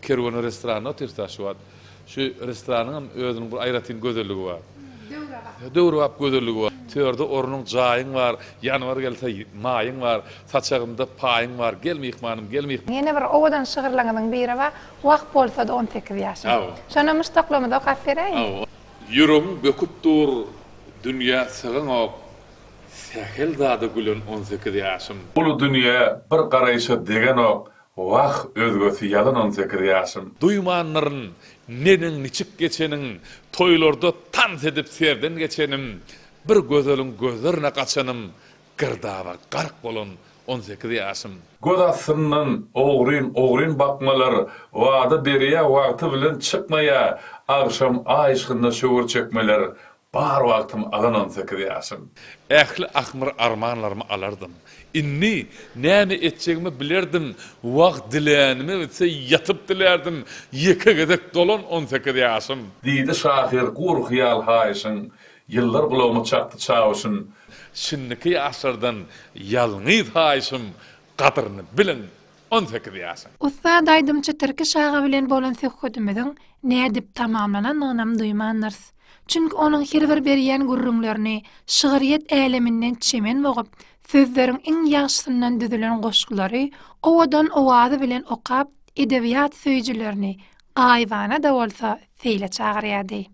kerwany restorana oturtaşyp şu restoranın özüniň bir aýratyn gözeligi bar. Döwrap gözeligi bar. Törde orunyň jaýyň bar, ýanwar gelse maýyň bar, saçagymda paýyň bar. Gelmeyik manym, gelmeyik. Yine bir owadan şygyrlanyň biri bar. Wagt bolsa da 18 ýaşy. Şona mustaqlamada okap bereýin. Ýürüm böküp dur, dünýä sygyň ok. Sähel zady gülen 18 ýaşym. Ulu dünýä bir garaýşa degen ok. Wagt özgösi ýalan 18 ýaşym. Duýmanlaryň neniň niçik geçeniň, toýlarda tans edip serden geçenim, bir gözeliň gözlerine kaçanym, gırdawa gark bolan 18 ýaşym. Göz asynyň ogrin bakmalar, wada berýär wagty bilen çykmaýa, agşam aýşgynda şöwür çekmeler, bar wagtym alan 18 ýaşym. Ähli ahmar armanlarymı alardım. Inni näme etjegimi bilerdim, wagt dilenimi bitse yatyp dilerdim, ýeke gedek dolan 18 ýaşym. Diýdi şahyr gur hyýal haýşyň, ýyllar gulawmy çakdy çawşyn. Şinniki ýaşlardan ýalňyz haýşym, gadryny bilen 18 ýaşym. Usta daýdymça türki şahy bilen bolan söhbetimiziň nädip tamamlananyny duýmandyrs. Çünki onun her bir berýän gurrunlaryny şygyryýat eleminden çemen bogup, sözleriň iň ýagşysyndan düzülen goşgulary owadan owazy bilen okap edebiýat söýjilerini aýwana da bolsa feýle çagyrýardy.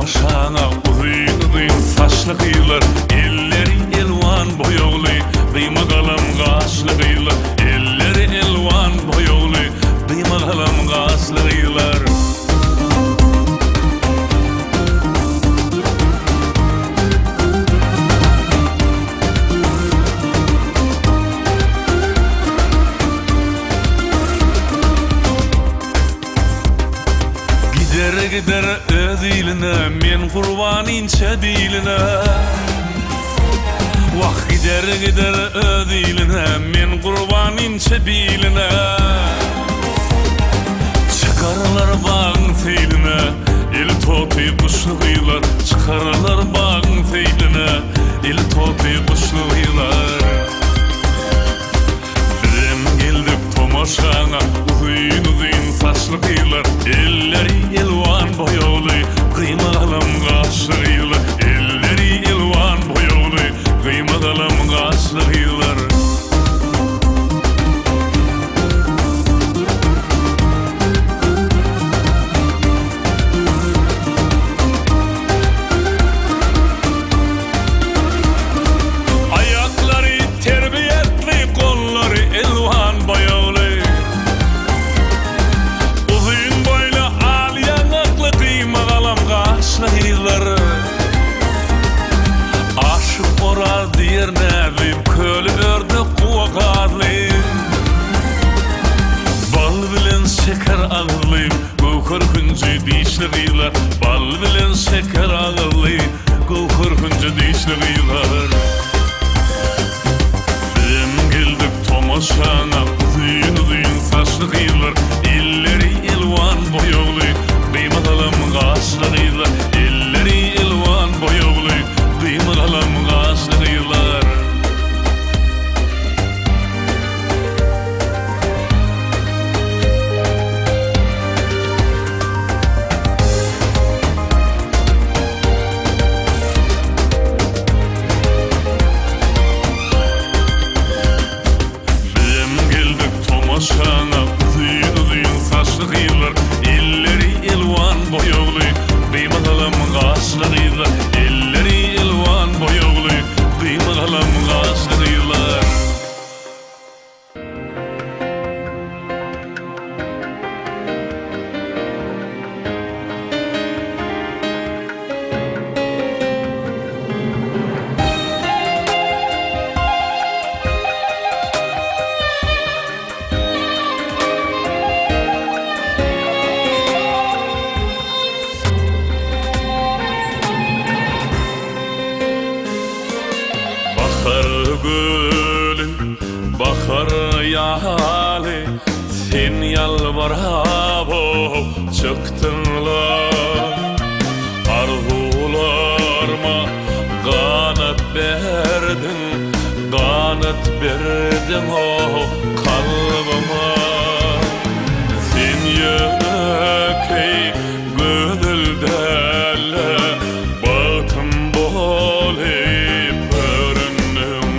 Şana uzun saçlı kıyılar, elleri elvan boyogly, dıyma galam gaşlı kıyılar, elleri elvan boyogly, dıyma galam gaşlı kıyılar. Gider öz iline, men kurban inçe diline. Vah gider öz iline, men kurban inçe diline. Çıkarlar bağın seyline, el topi kuşlu kıyılar. Çıkarlar bağın seyline, el topi kuşlu kıyılar. Bizim geldik tomaşana, uzun saçlı kıyılar. Elleri elvan boyogly, kıyma galam gaşlı kıyılar. Elleri elvan boyogly, kıyma galam gaşlı kıyılar. Ayakları terbiyetli, kolları elvan boyogly. Aşık orar diyer näbim, köli ördü kuvakarlıyım. Bal bilen şeker ağırlıyım, korkunca dişli kıyılar. Bal bilen şeker ağırlıyım, korkunca dişli kıyılar. Bizim geldik tomaşana, uzun saçlı kıyılar. Elleri elvan boyogly, kıyma galam gaşlı kıyılar. Elleri elvan boyogly, kıyma galam gaşlı kıyılar. Bizim yali sen yalvarab çıktınlar arzularıma kanat verdin o kalbıma sen yönekey gödüldelle batın bolip göründüm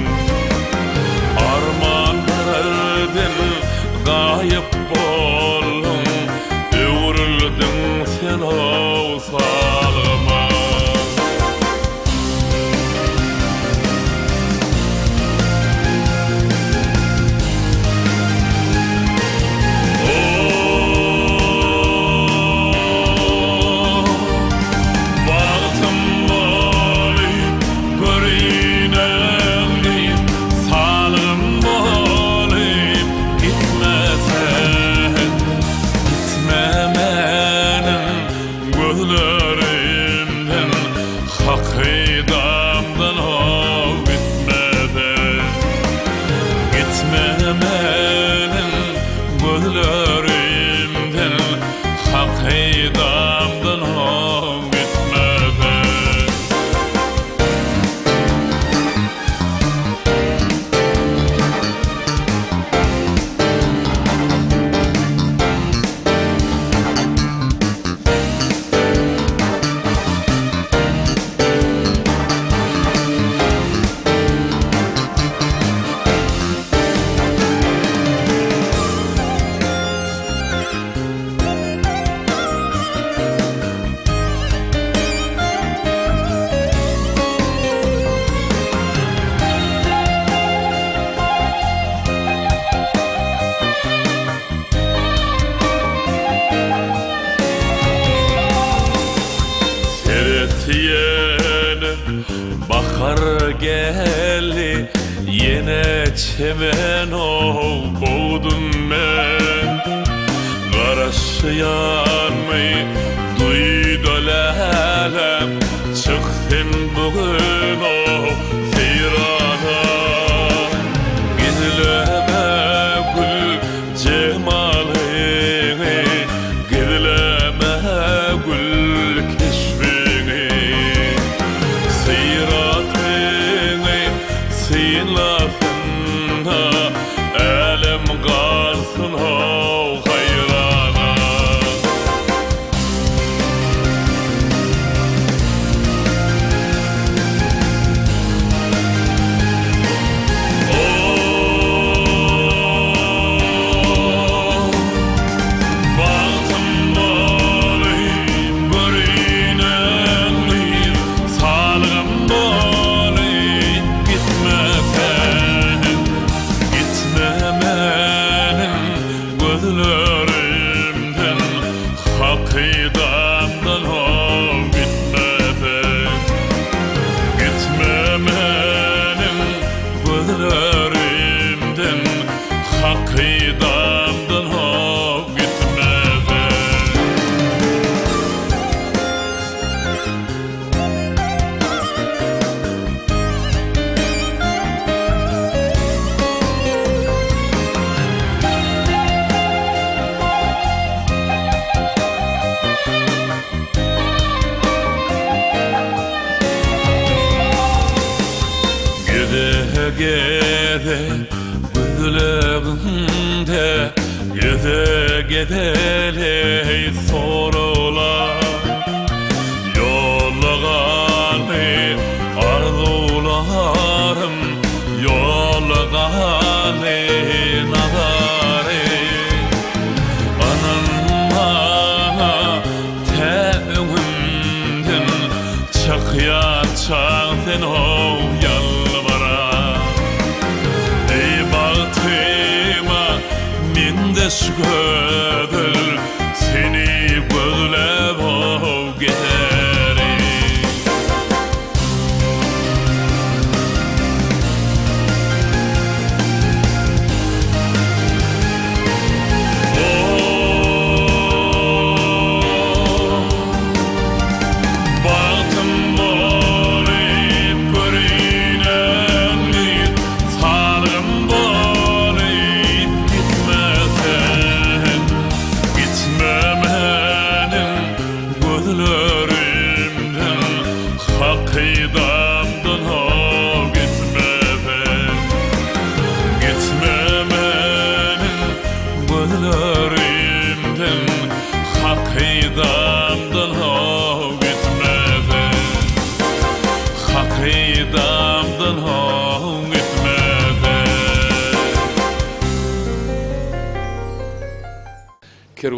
armanlardın gayip boldun öwrüldün sen olsalıma Hakidamdan ol bitmeden gitme menin gözlerimden hakidamdan ol bitmeden Yeni bahar geldi yine çemen boğdum ben Garaşıyan mı duydu lelem çıktın bugün seyrana gizleme gül cemalini gizleme gül keşfini Seyin lafına elem kalsın o hayrana Baktım bolayım görünenliyim sağlığım bolayım gözlerimden hakidamdan ol bitmeden gitme menin gözlerimden hakidamdan ol gitmeden Gede gözlerimde gedeli sorular yollagani arzularım yollagani nazari anam bana teğimden çıkıyacak sen o yalvara ey baltıma mindes gör